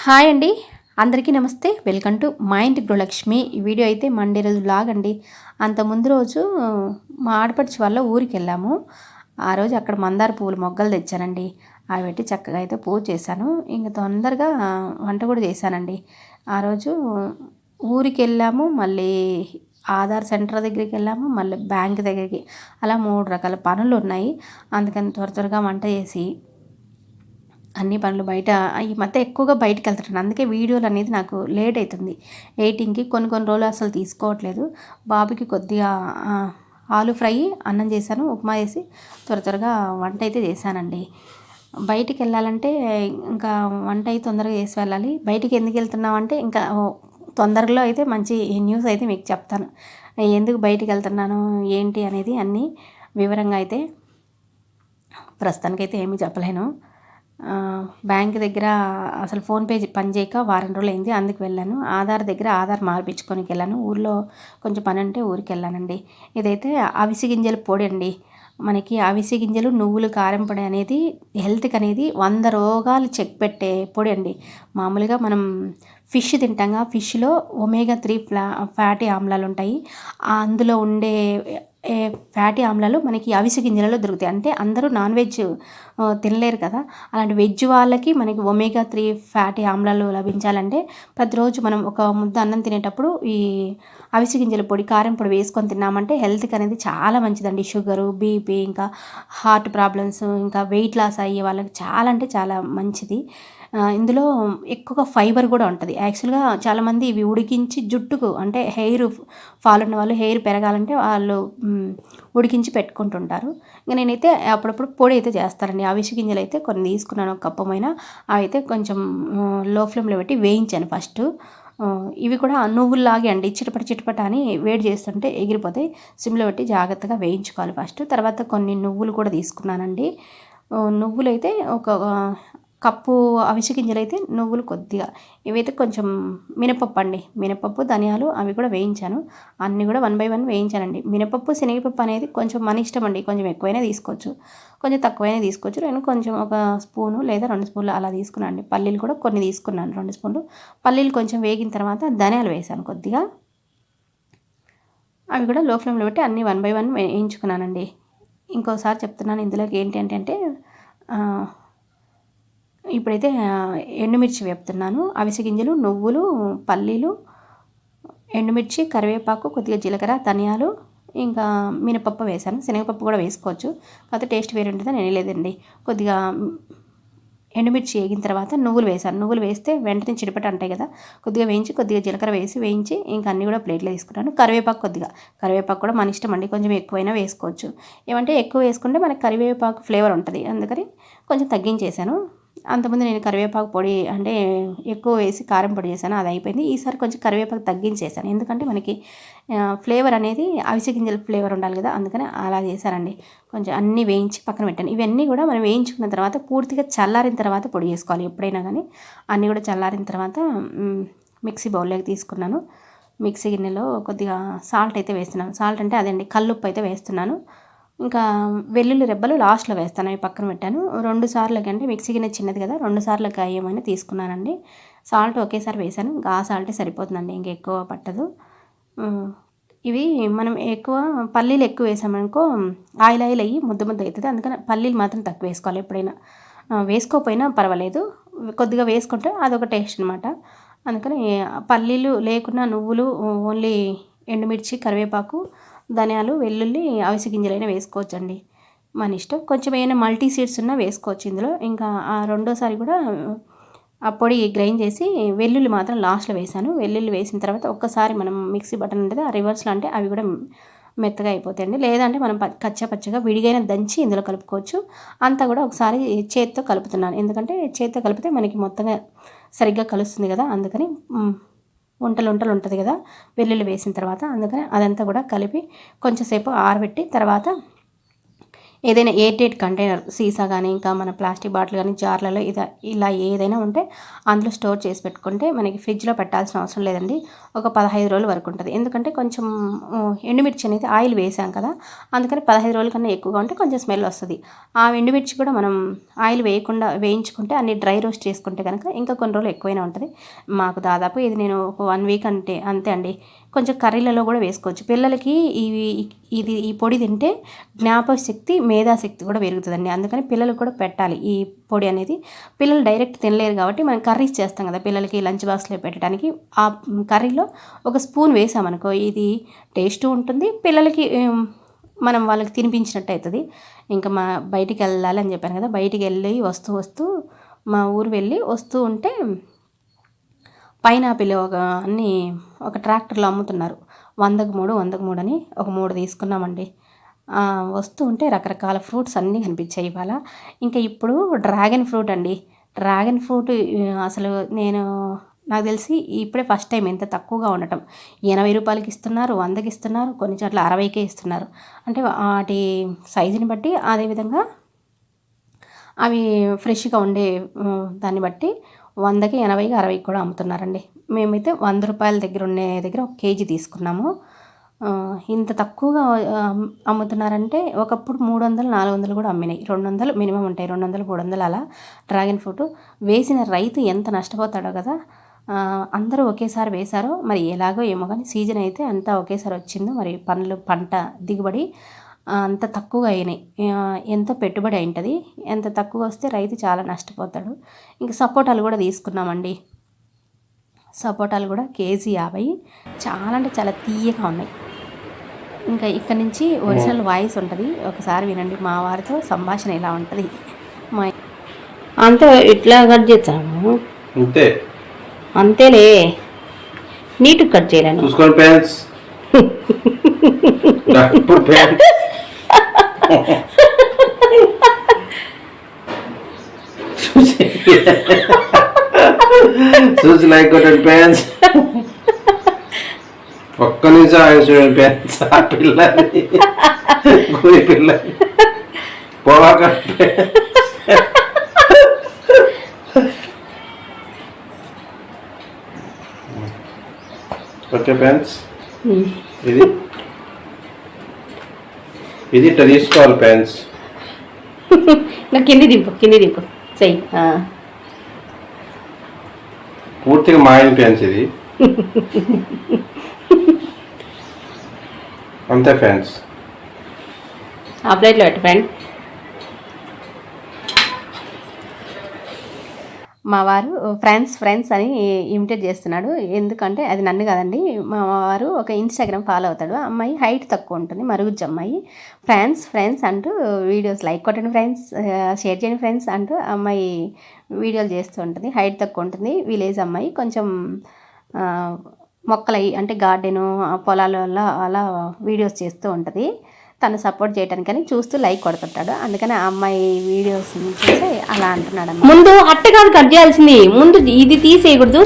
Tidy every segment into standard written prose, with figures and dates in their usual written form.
Hi అండి. అందరికీ నమస్తే. వెల్కమ్ టు మా ఇంటి గృహలక్ష్మి. ఈ వీడియో అయితే మండే రోజు వ్లాగ్ అండి. అంత ముందు రోజు మా ఆడపడుచు వాళ్ళ ఊరికెళ్ళాము. ఆ రోజు అక్కడ మందార పువ్వులు మొగ్గలు తెచ్చానండి. అవి పెట్టి చక్కగా అయితే పూజ చేశాను. ఇంక తొందరగా వంట కూడా చేశానండి. ఆ రోజు ఊరికెళ్ళాము, మళ్ళీ ఆధార్ సెంటర్ దగ్గరికి వెళ్ళాము, మళ్ళీ బ్యాంక్ దగ్గరికి, అలా 3 రకాల పనులు ఉన్నాయి. అందుకని త్వరగా వంట చేసి అన్ని పనులు బయట ఈ మధ్య ఎక్కువగా బయటికెళ్తున్నాను. అందుకే వీడియోలు అనేది నాకు లేట్ అవుతుంది ఎడిటింగ్‌కి. కొన్ని రోజులు అసలు తీసుకోవట్లేదు. బాబుకి కొద్దిగా ఆలు ఫ్రై, అన్నం చేశాను, ఉప్మా చేసి త్వరగా వంట అయితే చేశానండి. బయటికెళ్ళాలంటే ఇంకా వంట అయితే తొందరగా చేసి వెళ్ళాలి. బయటికి ఎందుకు వెళ్తున్నామంటే ఇంకా తొందరలో అయితే మంచి న్యూస్ అయితే మీకు చెప్తాను. ఎందుకు బయటికెళ్తున్నాను ఏంటి అనేది అన్నీ వివరంగా అయితే ప్రస్తుతానికైతే ఏమీ చెప్పలేను. బ్యాంక్ దగ్గర అసలు ఫోన్పే పనిచేయక వారం రోజులైంది. అందుకు వెళ్ళాను. ఆధార్ దగ్గర ఆధార్ మార్పించుకోనికి వెళ్ళాను. ఊర్లో కొంచెం పని ఉంటే ఊరికి వెళ్ళానండి. ఇదైతే అవిసె గింజల పొడి అండి. మనకి అవిసె గింజలు, నువ్వులు, కారం పొడి అనేది హెల్త్కి అనేది 100 రోగాలు చెక్ పెట్టే పొడి అండి. మామూలుగా మనం ఫిష్ తింటాంగా, ఫిష్లో ఒమేగా 3 ఫ్యాటీ ఆమ్లాలు ఉంటాయి. అందులో ఉండే ఫ్యాటీ ఆమ్లాలు మనకి అవిసె గింజలలో దొరుకుతాయి. అంటే అందరూ నాన్ వెజ్ తినలేరు కదా, అలాంటి వెజ్ వాళ్ళకి మనకి ఒమేగా 3 ఫ్యాటీ ఆమ్లాలు లభించాలంటే ప్రతిరోజు మనం ఒక ముద్ద అన్నం తినేటప్పుడు ఈ అవిసె గింజల పొడి, కారం పొడి వేసుకొని తిన్నామంటే హెల్త్కి అనేది చాలా మంచిదండి. షుగరు, బీపీ, ఇంకా హార్ట్ ప్రాబ్లమ్స్, ఇంకా వెయిట్ లాస్ అయ్యే వాళ్ళకి చాలా అంటే చాలా మంచిది. ఇందులో ఎక్కువగా ఫైబర్ కూడా ఉంటుంది. యాక్చువల్గా చాలామంది ఇవి ఉడికించి జుట్టుకు, అంటే హెయిర్ ఫాల్ ఉన్న వాళ్ళు హెయిర్ పెరగాలంటే వాళ్ళు ఉడికించి పెట్టుకుంటుంటారు. ఇంకా నేనైతే అప్పుడప్పుడు పొడి అయితే చేస్తానండి. అవిసె గింజలు అయితే కొన్ని తీసుకున్నాను, ఒక కప్పమైన. అవి అయితే కొంచెం లో ఫ్లేమ్లో పెట్టి వేయించాను ఫస్ట్. ఇవి కూడా నువ్వుల్లాగే అండి, చిటపట అని వేడి చేస్తుంటే ఎగిరిపోతాయి. సిమ్లో పెట్టి జాగ్రత్తగా వేయించుకోవాలి ఫస్ట్. తర్వాత కొన్ని నువ్వులు కూడా తీసుకున్నానండి. నువ్వులైతే ఒక కప్పు, అవిసె గింజలైతే నువ్వులు కొద్దిగా, ఇవైతే కొంచెం మినపప్పు అండి, మినపప్పు, ధనియాలు అవి కూడా వేయించాను. అన్నీ కూడా 1 బై 1 వేయించానండి. మినపప్పు, శనగపప్పు అనేది కొంచెం మన ఇష్టం అండి. కొంచెం ఎక్కువైనా తీసుకోవచ్చు, కొంచెం తక్కువైనా తీసుకోవచ్చు. నేను కొంచెం ఒక స్పూను లేదా 2 స్పూన్లు అలా తీసుకున్నాను అండి. పల్లీలు కూడా కొన్ని తీసుకున్నాను, 2 స్పూన్లు. పల్లీలు కొంచెం వేగిన తర్వాత ధనియాలు వేసాను కొద్దిగా. అవి కూడా లో ఫ్లేమ్లో పెట్టి అన్నీ 1 బై 1 వేయించుకున్నానండి. ఇంకోసారి చెప్తున్నాను, ఇందులోకి ఏంటి అంటే ఇప్పుడైతే ఎండుమిర్చి వేపుతున్నాను. అవిసె గింజలు, నువ్వులు, పల్లీలు, ఎండుమిర్చి, కరివేపాకు, కొద్దిగా జీలకర్ర, ధనియాలు, ఇంకా మినపప్పు వేసాను. శనగపప్పు కూడా వేసుకోవచ్చు, కాకపోతే టేస్ట్ వేరే ఉంటుందని వేయలేదండి. కొద్దిగా ఎండుమిర్చి వేగిన తర్వాత నువ్వులు వేసాను. నువ్వులు వేస్తే వెంటనే చిటపట అంటాయి కదా, కొద్దిగా వేయించి, కొద్దిగా జీలకర్ర వేయించి ఇంకా అన్నీ కూడా ప్లేట్లో తీసుకున్నాను. కరివేపాకు కూడా మన ఇష్టం అండి, కొంచెం ఎక్కువైనా వేసుకోవచ్చు. ఏమంటే ఎక్కువ వేసుకుంటే మనకి కరివేపాకు ఫ్లేవర్ ఉంటుంది, అందుకని కొంచెం తగ్గించేసాను. అంతకుముందు నేను కరివేపాకు పొడి అంటే ఎక్కువ వేసి కారం పొడి చేశాను, అది అయిపోయింది. ఈసారి కొంచెం కరివేపాకు తగ్గించేసాను, ఎందుకంటే మనకి ఫ్లేవర్ అనేది అవిసె గింజల ఫ్లేవర్ ఉండాలి కదా, అందుకని అలా చేశానండి. కొంచెం అన్నీ వేయించి పక్కన పెట్టాను. ఇవన్నీ కూడా మనం వేయించుకున్న తర్వాత పూర్తిగా చల్లారిన తర్వాత పొడి చేసుకోవాలి ఎప్పుడైనా కానీ. అన్నీ కూడా చల్లారిన తర్వాత మిక్సీ బౌల్లోకి తీసుకున్నాను. మిక్సీ గిన్నెలో కొద్దిగా సాల్ట్ అయితే వేస్తున్నాను. సాల్ట్ అంటే అదండి, కల్లుప్పు అయితే వేస్తున్నాను. ఇంకా వెల్లుల్లి రెబ్బలు లాస్ట్లో వేస్తాను, అవి పక్కన పెట్టాను. 2 సార్లకి, అంటే మిక్సీ గిన్నె చిన్నది కదా, 2 సార్లకి అయ్యేమని తీసుకున్నానండి. సాల్ట్ ఒకేసారి వేసాను, ఇంకా ఆ సాల్టే సరిపోతుందండి, ఇంకెక్కువ పట్టదు. ఇవి మనం ఎక్కువ పల్లీలు ఎక్కువ వేసామనుకో ఆయిల్ అయ్యి ముద్ద అవుతుంది. అందుకని పల్లీలు మాత్రం తక్కువ వేసుకోవాలి ఎప్పుడైనా. వేసుకోకపోయినా పర్వాలేదు, కొద్దిగా వేసుకుంటే అదొక టేస్ట్ అనమాట. అందుకని పల్లీలు లేకున్నా నువ్వులు, ఓన్లీ ఎండుమిర్చి, కరివేపాకు, ధనియాలు, వెల్లుల్లి, అవిసె గింజలైనా వేసుకోవచ్చండి, మన ఇష్టం. కొంచెం ఏమైనా మల్టీ సీడ్స్ ఉన్నా వేసుకోవచ్చు ఇందులో. ఇంకా రెండోసారి కూడా ఆ పొడి గ్రైండ్ చేసి వెల్లుల్లి మాత్రం లాస్ట్లో వేసాను. వెల్లుల్లి వేసిన తర్వాత ఒక్కసారి మనం మిక్సీ బటన్ ఉంటుంది ఆ రివర్స్లో, అంటే అవి కూడా మెత్తగా అయిపోతాయండి. లేదంటే మనం పచ్చగా విడిగైనా దంచి ఇందులో కలుపుకోవచ్చు. అంతా కూడా ఒకసారి చేత్తో కలుపుతున్నాను, ఎందుకంటే చేత్తో కలిపితే మనకి మొత్తంగా సరిగ్గా కలుస్తుంది కదా, అందుకని ఉంటలు ఉంటుంది కదా వెల్లుల్లి వేసిన తర్వాత, అందుకని అదంతా కూడా కలిపి కొంచెంసేపు ఆరబెట్టి తర్వాత ఏదైనా ఎయిర్ టైట్ కంటైనర్ సీసా కానీ ఇంకా మన ప్లాస్టిక్ బాటిల్ కానీ జార్లలో ఇలా ఏదైనా ఉంటే అందులో స్టోర్ చేసి పెట్టుకుంటే మనకి ఫ్రిడ్జ్లో పెట్టాల్సిన అవసరం లేదండి. ఒక 15 రోజుల వరకు ఉంటుంది. ఎందుకంటే కొంచెం ఎండుమిర్చి అనేది ఆయిల్ వేసాం కదా, అందుకని 15 రోజుల కన్నా ఎక్కువగా ఉంటే కొంచెం స్మెల్ వస్తుంది. ఆ ఎండుమిర్చి కూడా మనం ఆయిల్ వేయించుకుంటే అన్ని డ్రై రోస్ట్ చేసుకుంటే కనుక ఇంకా కొన్ని రోజులు ఎక్కువైనా ఉంటుంది. మాకు దాదాపు ఇది నేను ఒక 1 వీక్ అంతే అండి. కొంచెం కర్రీలలో కూడా వేసుకోవచ్చు. పిల్లలకి ఈ పొడి తింటే జ్ఞాపకశక్తి, మేధాశక్తి కూడా పెరుగుతుందండి. అందుకని పిల్లలకు కూడా పెట్టాలి ఈ పొడి అనేది. పిల్లలు డైరెక్ట్ తినలేరు కాబట్టి మనం కర్రీస్ చేస్తాం కదా, పిల్లలకి లంచ్ బాక్స్లో పెట్టడానికి ఆ కర్రీలో ఒక స్పూన్ వేసామనుకో ఇది టేస్ట్ ఉంటుంది, పిల్లలకి మనం వాళ్ళకి తినిపించినట్టు అవుతుంది. ఇంకా బయటికి వెళ్ళాలి అని చెప్పాను కదా, బయటికి వెళ్ళి వస్తూ మా ఊరు వెళ్ళి వస్తూ ఉంటే పైనాపిల్ ఒక ట్రాక్టర్లో అమ్ముతున్నారు. 100కు 3 అని ఒక 3 తీసుకున్నామండి. వస్తూ ఉంటే రకరకాల ఫ్రూట్స్ అన్నీ కనిపించాయి ఇవాళ. ఇంకా ఇప్పుడు డ్రాగన్ ఫ్రూట్ అండి. డ్రాగన్ ఫ్రూట్ అసలు నాకు తెలిసి ఇప్పుడే ఫస్ట్ టైం ఇంత తక్కువగా ఉండటం. 80 రూపాయలకి ఇస్తున్నారు, 100కి ఇస్తున్నారు, కొన్ని చోట్ల 60కే ఇస్తున్నారు. అంటే వాటి సైజుని బట్టి, అదేవిధంగా అవి ఫ్రెష్గా ఉండే దాన్ని బట్టి 100కి, 80కి, 60కి కూడా అమ్ముతున్నారండి. మేమైతే 100 రూపాయల దగ్గర ఒక కేజీ తీసుకున్నాము. ఇంత తక్కువగా అమ్ముతున్నారంటే ఒకప్పుడు 300, 400 కూడా అమ్మినాయి. 200 మినిమం ఉంటాయి, 200, 300 అలా. డ్రాగన్ ఫ్రూట్ వేసిన రైతు ఎంత నష్టపోతాడో కదా. అందరూ ఒకేసారి వేశారో మరి ఎలాగో ఏమో కానీ సీజన్ అయితే అంతా ఒకేసారి వచ్చిందో మరి పంట దిగుబడి అంత తక్కువగా అయినాయి. ఎంతో పెట్టుబడి అయింటుంది. ఎంత తక్కువ వస్తే రైతు చాలా నష్టపోతాడు. ఇంకా సపోటాలు కూడా తీసుకున్నామండి. సపోటాలు కూడా కేజీ 50. చాలా అంటే చాలా తీయగా ఉన్నాయి. ఇంకా ఇక్కడ నుంచి ఒరిజినల్ వాయిస్ ఉంటుంది, ఒకసారి వినండి. మా వారితో సంభాషణ ఇలా ఉంటుంది. అంతే ఇట్లా కట్ చేస్తాము, అంతేలే, నీట్గా కట్ చేయాలని చూసుకోండి ఫ్రెండ్స్. చూసి లైక్ కొట్టండి ఫ్రెండ్స్. ఒక్క నిమిషం ఆయన చూడండి ఫ్రెండ్స్. ఆ పిల్లని గురి పిల్లని పోవాక. ఓకే ఫ్రెండ్స్, ఇది ఇట్లా తీసుకోవాలి ఫ్రెండ్స్. కింది దింపు చెయ్యి. పూర్తిగా మాయని ఫ్రెండ్స్ ఇది. అంతే ఫ్రెండ్స్. ఆ ప్లేట్లో పెట్టు ఫ్రెండ్. మా వారు ఫ్రెండ్స్ అని ఇమిటేట్ చేస్తున్నాడు. ఎందుకంటే అది నన్ను కాదండి, మా వారు ఒక ఇన్స్టాగ్రామ్ ఫాలో అవుతాడు. అమ్మాయి హైట్ తక్కువ ఉంటుంది, మరుగుజ్జు అమ్మాయి. ఫ్రెండ్స్ అంటూ వీడియోస్ లైక్ కొట్టండి ఫ్రెండ్స్, షేర్ చేయండి ఫ్రెండ్స్ అంటూ అమ్మాయి వీడియోలు చేస్తూ ఉంటుంది. హైట్ తక్కువ ఉంటుంది, విలేజ్ అమ్మాయి. కొంచెం మొక్కలవి అంటే గార్డెను, పొలాలలో అలా వీడియోస్ చేస్తూ ఉంటుంది. తను సపోర్ట్ చేయడానికని చూస్తూ లైక్ కొడుతుంటాడు. అందుకని ఆ అమ్మాయి వీడియోస్ చూసి అలా అంటున్నాడు. ముందు అట్ట కాదు కట్ చేయాల్సింది, ముందు ఇది తీసేయకూడదు,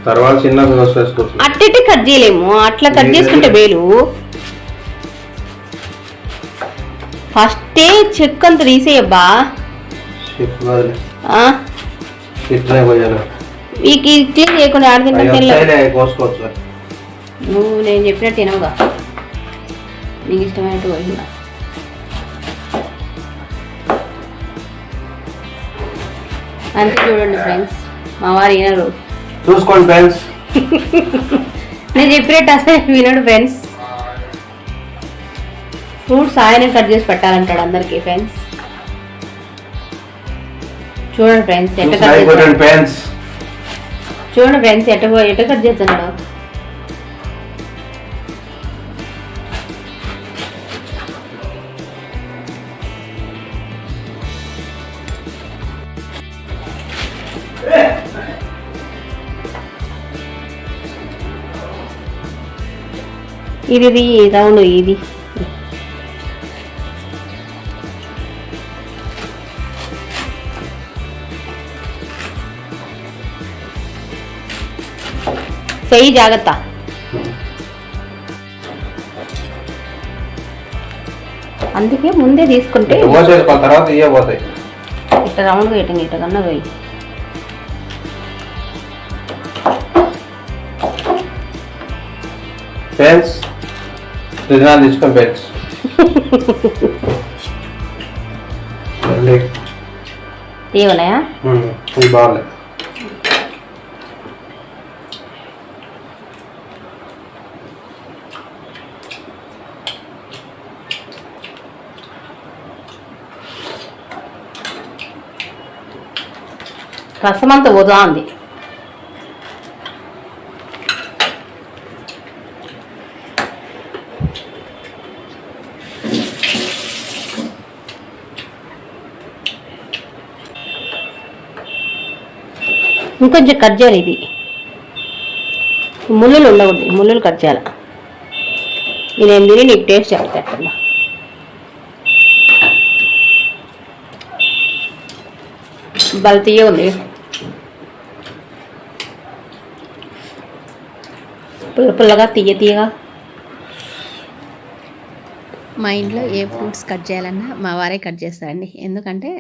తర్వాత చిన్న అట్టే కట్ చేయలేము. అట్లా కట్ చేసుకుంటే వేలు. ఫస్టే చెక్ అంత తీసేయబ్బా. క్లీన్ చేయకుండా ఆడదింటే నువ్వు నేను చెప్పినట్టు తినవుగా, నీకు ఇష్టమైనట్టు పోయిందా. అంతే చూడండి ఫ్రెండ్స్, మా వారు వినరు. చూసుకోండి ఫ్రెండ్స్. నేను చెప్పినట్టు అసలు వినడు ఫ్రెండ్స్. ఫ్రూట్స్ ఆయనే కట్ చేసి పెట్టాలంటాడు అందరికి ఫ్రెండ్స్. చూడండి ఫ్రెండ్స్ ఎట్ట కట్ చేస్తాడు. చూడండి ఫ్రెండ్స్ ఎట్ట కట్ చేస్తున్నాడు. ఇది రౌండ్ ఇది చెయ్యి జాగ్రత్త. అందుకే ముందే తీసుకుంటే తర్వాత ఇవే పోతాయి. ఇట్లా రౌండ్గా ఇట్లా ఇట్లా కన్నా పోయి ఫ్రెండ్స్ దినాలు తీసుకొని ఫ్రెండ్స్ ఏమన్నాయా ఇది బాగుంది. రసం అంతా వదా ఉంది. ఇంకొంచెం కట్ చేయాలి. ఇది ముళ్ళులు ఉండకూడదు, ముళ్ళులు కట్ చేయాలి. నేనేం తిని నీకు టేస్ట్ చెప్తాను. బల్తీయే ఉంది, పుల్లగా తీయగా. మా ఇంట్లో ఏ ఫ్రూట్స్ కట్ చేయాలన్నా మా వారే కట్ చేస్తారండి. ఎందుకంటే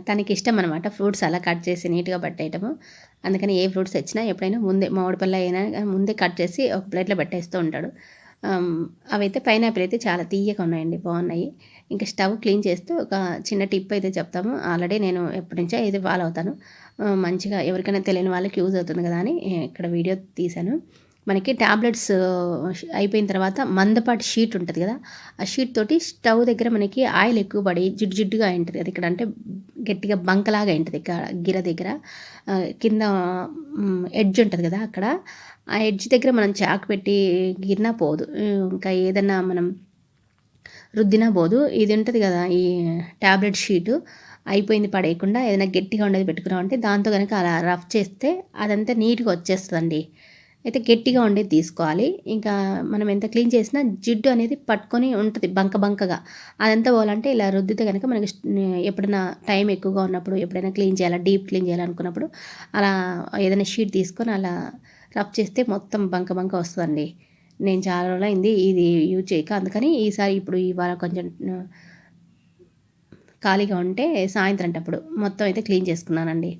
తనకి ఇష్టం అనమాట ఫ్రూట్స్ అలా కట్ చేసి నీట్గా పట్టేయటము. అందుకని ఏ ఫ్రూట్స్ తెచ్చినా ఎప్పుడైనా ముందే మామిడి పళ్ళు అయినా ముందే కట్ చేసి ఒక ప్లేట్లో పెట్టేస్తూ ఉంటాడు. అవైతే పైనాపిల్ అయితే చాలా తీయగా ఉన్నాయండి, బాగున్నాయి. ఇంకా స్టవ్ క్లీన్ చేస్తూ ఒక చిన్న టిప్ అయితే చెప్తాము. ఆల్రెడీ నేను ఎప్పటి నుంచో అయితే ఫాలో అవుతాను. మంచిగా ఎవరికైనా తెలియని వాళ్ళకి యూజ్ అవుతుంది కదా అని ఇక్కడ వీడియో తీశాను. మనకి ట్యాబ్లెట్స్ అయిపోయిన తర్వాత మందపాటి షీట్ ఉంటుంది కదా, ఆ షీట్ తోటి స్టవ్ దగ్గర మనకి ఆయిల్ ఎక్కువ పడి జిడ్డు జిడ్డుగా ఉంటుంది అది. ఇక్కడ అంటే గట్టిగా బంకలాగా ఉంటుంది ఇక్కడ గిర దగ్గర, కింద ఎడ్జ్ ఉంటుంది కదా, అక్కడ ఆ ఎడ్జ్ దగ్గర మనం చాకు పెట్టి గిరినా పోదు, ఇంకా ఏదన్నా మనం రుద్దినా పోదు. ఇది ఉంటుంది కదా ఈ ట్యాబ్లెట్ షీటు, అయిపోయింది పడేయకుండా ఏదైనా గట్టిగా ఉండేది పెట్టుకున్నాం అంటే దాంతో కనుక అలా రఫ్ చేస్తే అదంతా నీట్గా వచ్చేస్తుందండి. అయితే గట్టిగా ఉండేది తీసుకోవాలి. ఇంకా మనం ఎంత క్లీన్ చేసినా జిడ్డు అనేది పట్టుకొని ఉంటుంది బంకగా. అదంతా పోవాలంటే ఇలా రుద్దితే కనుక మనకి ఎప్పుడైనా టైం ఎక్కువగా ఉన్నప్పుడు, ఎప్పుడైనా క్లీన్ చేయాలా, డీప్ క్లీన్ చేయాలనుకున్నప్పుడు అలా ఏదైనా షీట్ తీసుకొని అలా రఫ్ చేస్తే మొత్తం బంక వస్తుందండి. నేను చాలా రోజులు అయింది ఇది యూజ్ చేయక, అందుకని ఈసారి ఇప్పుడు ఇవాళ కొంచెం ఖాళీగా ఉంటే సాయంత్రం అప్పుడు మొత్తం అయితే క్లీన్ చేసుకున్నానండి.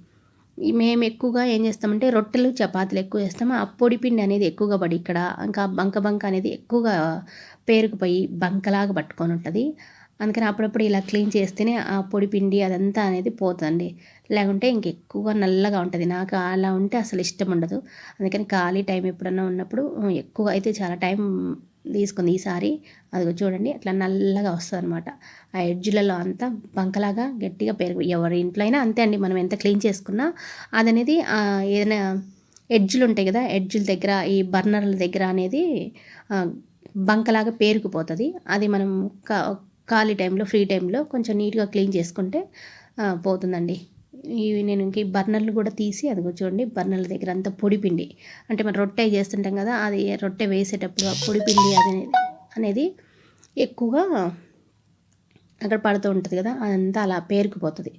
మేము ఎక్కువగా ఏం చేస్తామంటే రొట్టెలు చపాతీలు ఎక్కువ చేస్తాము. ఆ పొడి పిండి అనేది ఎక్కువగా పడి ఇక్కడ ఇంకా బంక అనేది ఎక్కువగా పేరుకుపోయి బంకలాగా పట్టుకొని ఉంటుంది. అందుకని అప్పుడప్పుడు ఇలా క్లీన్ చేస్తేనే ఆ పొడి పిండి అదంతా అనేది పోతుంది. లేకుంటే ఇంకెక్కువగా నల్లగా ఉంటుంది. నాకు అలా ఉంటే అసలు ఇష్టం ఉండదు. అందుకని ఖాళీ టైం ఎప్పుడన్నా ఉన్నప్పుడు ఎక్కువ అయితే చాలా టైం తీసుకుంది ఈసారి. అదిగో చూడండి అట్లా నల్లగా వస్తుంది అనమాట. ఆ ఎడ్జ్లలో అంతా బంకలాగా గట్టిగా పెరుగు. ఎవరి ఇంట్లో అయినా అంతే అండి, మనం ఎంత క్లీన్ చేసుకున్నా అదనేది ఏదైనా ఎడ్జ్లు ఉంటాయి కదా, ఎడ్జ్ల దగ్గర ఈ బర్నర్ల దగ్గర అనేది బంకలాగా పేరుకుపోతుంది. అది మనం ఖాళీ టైంలో ఫ్రీ టైంలో కొంచెం నీట్గా క్లీన్ చేసుకుంటే పోతుందండి. ఇవి నేను ఇంక బర్నర్లు కూడా తీసి అదిగో చూడండి బర్నర్ల దగ్గర అంతా పొడిపిండి అంటే మనం రొట్టె చేస్తుంటాం కదా, అది రొట్టె వేసేటప్పుడు ఆ పొడిపిండి అనేది ఎక్కువగా అక్కడ పడుతూ ఉంటుంది కదా, అదంతా అలా పేరుకుపోతుంది.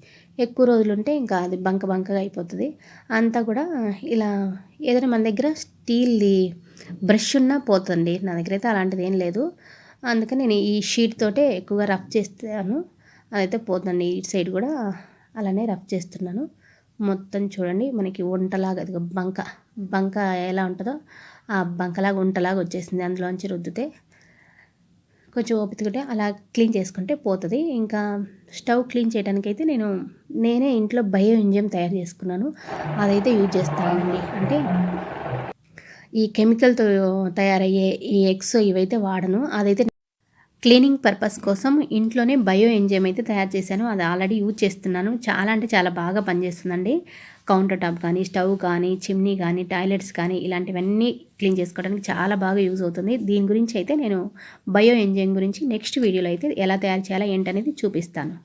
ఎక్కువ రోజులు ఉంటే ఇంకా అది బంకగా అయిపోతుంది. అంతా కూడా ఇలా ఏదైనా మన దగ్గర స్టీల్ది బ్రష్ ఉన్నా పోతుంది. నా దగ్గర అయితే అలాంటిది ఏం లేదు. అందుకని నేను ఈ షీట్ తోటే ఎక్కువగా రఫ్ చేస్తాను. అదైతే పోతుందండి. ఇటు సైడ్ కూడా అలానే రఫ్ చేస్తున్నాను. మొత్తం చూడండి మనకి వంటలాగా అది బంక ఎలా ఉంటుందో ఆ బంకలాగా వంటలాగా వచ్చేసింది. అందులోంచి రుద్దితే కొంచెం ఓపికగా అలా క్లీన్ చేసుకుంటే పోతుంది. ఇంకా స్టవ్ క్లీన్ చేయడానికి అయితే నేనే ఇంట్లో బయో ఎంజైమ్ తయారు చేసుకున్నాను. అదైతే యూజ్ చేస్తానండి. అంటే ఈ కెమికల్తో తయారయ్యే ఈ ఎగ్స్ ఇవైతే వాడను. అదైతే క్లీనింగ్ పర్పస్ కోసం ఇంట్లోనే బయో ఎంజైమ్ అయితే తయారు చేశాను. అది ఆల్రెడీ యూజ్ చేస్తున్నాను. చాలా అంటే చాలా బాగా పనిచేస్తుందండి. కౌంటర్ టాప్ కానీ, స్టవ్ కానీ, చిమ్నీ కానీ, టాయిలెట్స్ కానీ ఇలాంటివన్నీ క్లీన్ చేసుకోవడానికి చాలా బాగా యూజ్ అవుతుంది. దీని గురించి అయితే నేను బయో ఎంజైమ్ గురించి నెక్స్ట్ వీడియోలో అయితే ఎలా తయారు చేయాలో ఏంటనేది చూపిస్తాను.